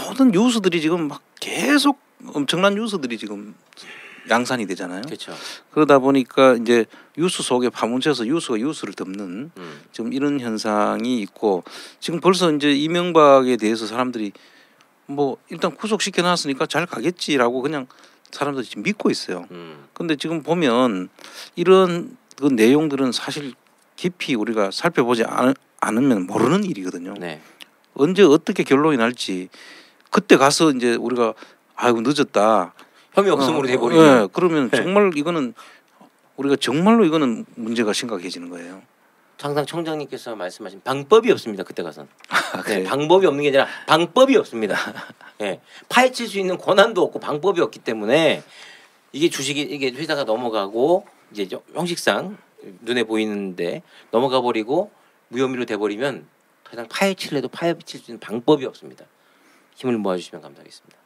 모든 뉴스들이 지금 막 계속 엄청난 뉴스들이 지금 양산이 되잖아요. 그렇죠. 그러다 보니까 이제 뉴스 속에 파묻혀서 뉴스가 뉴스를 덮는 지금 이런 현상이 있고, 지금 벌써 이제 이명박에 대해서 사람들이 뭐 일단 구속시켜 놨으니까 잘 가겠지라고 그냥 사람들이 지금 믿고 있어요. 근데 지금 보면 이런 그 내용들은 사실 깊이 우리가 살펴보지 않으면 모르는 일이거든요. 네. 언제 어떻게 결론이 날지 그때 가서 이제 우리가 아이고 늦었다. 혐의 없음으로 돼버리면. 네, 그러면 정말 이거는 우리가 정말로 이거는 문제가 심각해지는 거예요. 항상 청장님께서 말씀하신 방법이 없습니다. 그때 가선. 네, 그래요? 방법이 없는 게 아니라 방법이 없습니다. 네, 파헤칠 수 있는 권한도 없고 방법이 없기 때문에 이게 이게 회사가 넘어가고 이제 형식상 눈에 보이는데 넘어가 버리고 무혐의로 돼버리면 더 이상 파헤칠 수 있는 방법이 없습니다. 힘을 모아주시면 감사하겠습니다.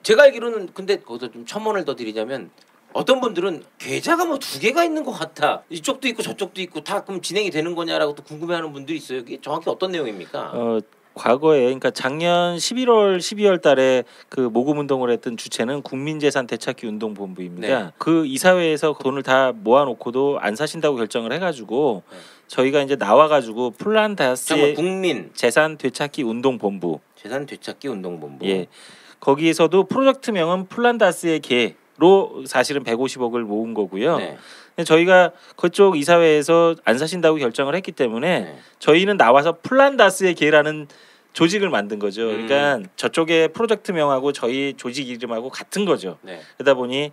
제가 알기로는 근데 거기서 좀 첨언을 더 드리자면 어떤 분들은 계좌가 뭐 2개가 있는 것 같아. 이쪽도 있고 저쪽도 있고 다 그럼 진행이 되는 거냐라고 또 궁금해하는 분들이 있어요. 이게 정확히 어떤 내용입니까? 과거에 그러니까 작년 11월 12월 달에 그 모금 운동을 했던 주체는 국민재산 되찾기 운동본부입니다. 네. 그 이사회에서 돈을 다 모아놓고도 안 사신다고 결정을 해가지고 네. 저희가 이제 나와가지고 플란다스의 국민 재산 되찾기 운동본부. 재산 되찾기 운동본부. 예. 거기에서도 프로젝트명은 플란다스의 개로 사실은 150억을 모은 거고요. 네. 저희가 그쪽 이사회에서 안 사신다고 결정을 했기 때문에 네. 저희는 나와서 플란다스의 개라는 조직을 만든 거죠. 그러니까 저쪽의 프로젝트명하고 저희 조직 이름하고 같은 거죠. 네. 그러다 보니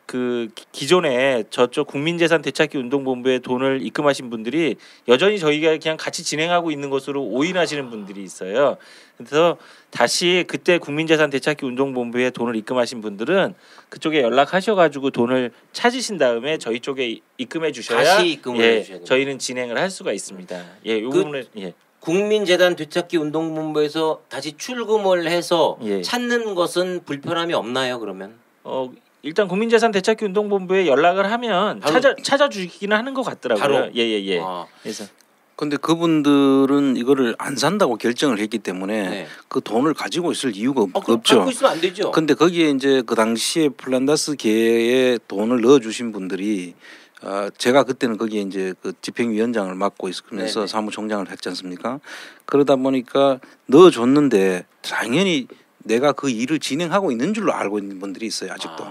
그 기존에 저쪽 국민재산 되찾기 운동본부에 돈을 입금하신 분들이 여전히 저희가 그냥 같이 진행하고 있는 것으로 오인하시는 분들이 있어요. 그래서 다시 그때 국민재산 되찾기 운동본부에 돈을 입금하신 분들은 그쪽에 연락하셔가지고 돈을 찾으신 다음에 저희 쪽에 입금해 주셔야 다시 입금을 예, 해주셔야 됩니다. 저희는 진행을 할 수가 있습니다. 예, 요 부분을 예. 국민재단 되찾기 운동본부에서 다시 출금을 해서 예. 찾는 것은 불편함이 없나요? 그러면 일단 국민재산 되찾기 운동본부에 연락을 하면 바로 찾아주기는 하는 것 같더라고요. 바로? 예예예. 아, 그래서 근데 그분들은 이거를 안 산다고 결정을 했기 때문에 네. 그 돈을 가지고 있을 이유가 그럼 없죠. 갖고 있으면 안 되죠. 근데 거기에 이제 그 당시에 플란다스 계에 돈을 넣어주신 분들이 제가 그때는 거기에 이제 그 집행위원장을 맡고 있으면서 네네. 사무총장을 했지 않습니까? 그러다 보니까 넣어줬는데 당연히 내가 그 일을 진행하고 있는 줄로 알고 있는 분들이 있어요 아직도.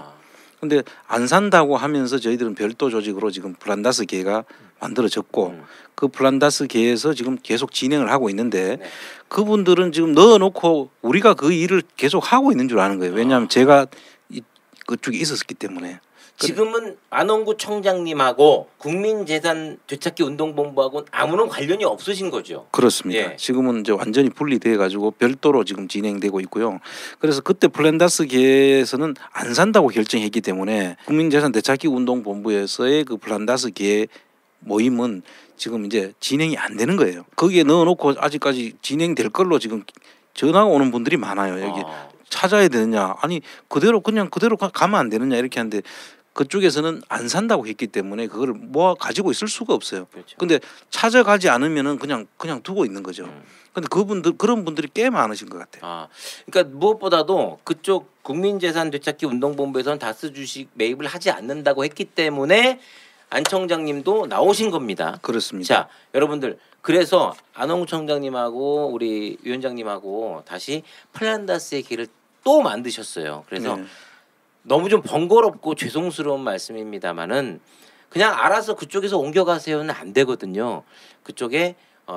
근데 안 산다고 하면서 저희들은 별도 조직으로 지금 플란다스 계가 만들어졌고 그 플란다스 계에서 지금 계속 진행을 하고 있는데 네. 그분들은 지금 넣어놓고 우리가 그 일을 계속 하고 있는 줄 아는 거예요. 왜냐하면 제가 그쪽에 있었기 때문에. 지금은 안홍구 청장님하고 국민재산 되찾기 운동본부하고는 아무런 관련이 없으신 거죠. 그렇습니다. 예. 지금은 이제 완전히 분리돼 가지고 별도로 지금 진행되고 있고요. 그래서 그때 플란다스계에서는 안 산다고 결정했기 때문에 국민재산 되찾기 운동본부에서의 그 플란다스계 모임은 지금 이제 진행이 안 되는 거예요. 거기에 넣어놓고 아직까지 진행될 걸로 지금 전화가 오는 분들이 많아요. 여기 찾아야 되느냐? 아니 그대로 가면 안 되느냐 이렇게 하는데 그쪽에서는 안 산다고 했기 때문에 그거를 모아 가지고 있을 수가 없어요. 그렇죠. 근데 찾아가지 않으면은 그냥 두고 있는 거죠. 근데 그런 분들이 꽤 많으신 것 같아요. 그러니까 무엇보다도 그쪽 국민재산 되찾기 운동본부에서는 다스 주식 매입을 하지 않는다고 했기 때문에 안 청장님도 나오신 겁니다. 그렇습니다. 자, 여러분들 그래서 안홍구 청장님하고 우리 위원장님하고 다시 플란다스의 길을 또 만드셨어요. 그래서 네. 너무 좀 번거롭고 죄송스러운 말씀입니다만은 그냥 알아서 그쪽에서 옮겨가세요는 안 되거든요. 그쪽에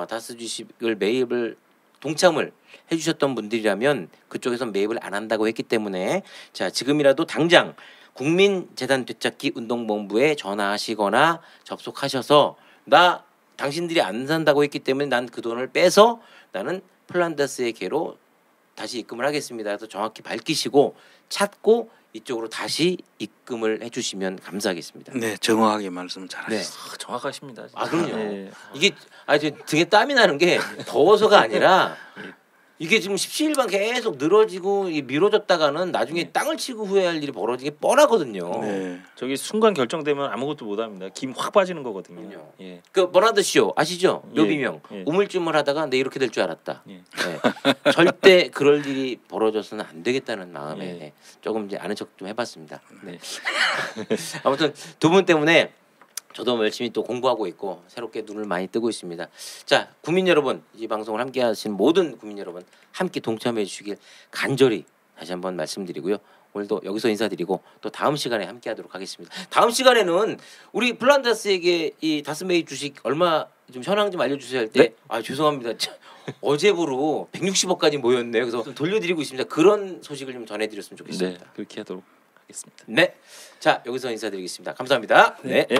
다스 주식을 매입을 동참을 해주셨던 분들이라면 그쪽에서 매입을 안 한다고 했기 때문에 자 지금이라도 당장 국민재산 되찾기 운동본부에 전화하시거나 접속하셔서 나 당신들이 안 산다고 했기 때문에 난 그 돈을 빼서 나는 플란다스의 개로 다시 입금을 하겠습니다. 그래서 정확히 밝히시고 찾고 이쪽으로 다시 입금을 해주시면 감사하겠습니다. 네, 정확하게 말씀 잘하셨습니다. 네. 정확하십니다. 진짜. 그럼요. 예. 이게 등에 땀이 나는 게 더워서가 아니라 이게 지금 17일간 계속 늘어지고 미뤄졌다가는 나중에 땅을 치고 후회할 일이 벌어지게 뻔하거든요. 네. 저기 순간 결정되면 아무것도 못합니다. 김 확 빠지는 거거든요. 그럼요. 예. 그 버나드 쇼 아시죠? 예, 묘비명 예. 우물쭈물하다가 내 이렇게 될 줄 알았다. 예. 네. 절대 그럴 일이 벌어져서는 안 되겠다는 마음에 예. 조금 이제 아는 척 좀 해봤습니다. 네. 아무튼 두 분 때문에 저도 열심히 또 공부하고 있고 새롭게 눈을 많이 뜨고 있습니다. 자, 국민 여러분, 이 방송을 함께 하신 모든 국민 여러분 함께 동참해 주시길 간절히 다시 한번 말씀드리고요. 오늘도 여기서 인사드리고 또 다음 시간에 함께 하도록 하겠습니다. 다음 시간에는 우리 플란다스에게 이 다스메이 주식 얼마 좀 현황 좀 알려주세요 할 때 죄송합니다. 어제부로 160억까지 모였네요. 그래서 좀 돌려드리고 있습니다. 그런 소식을 좀 전해드렸으면 좋겠습니다. 네, 그렇게 하도록 하겠습니다. 네. 자, 여기서 인사드리겠습니다. 감사합니다. 네. 예.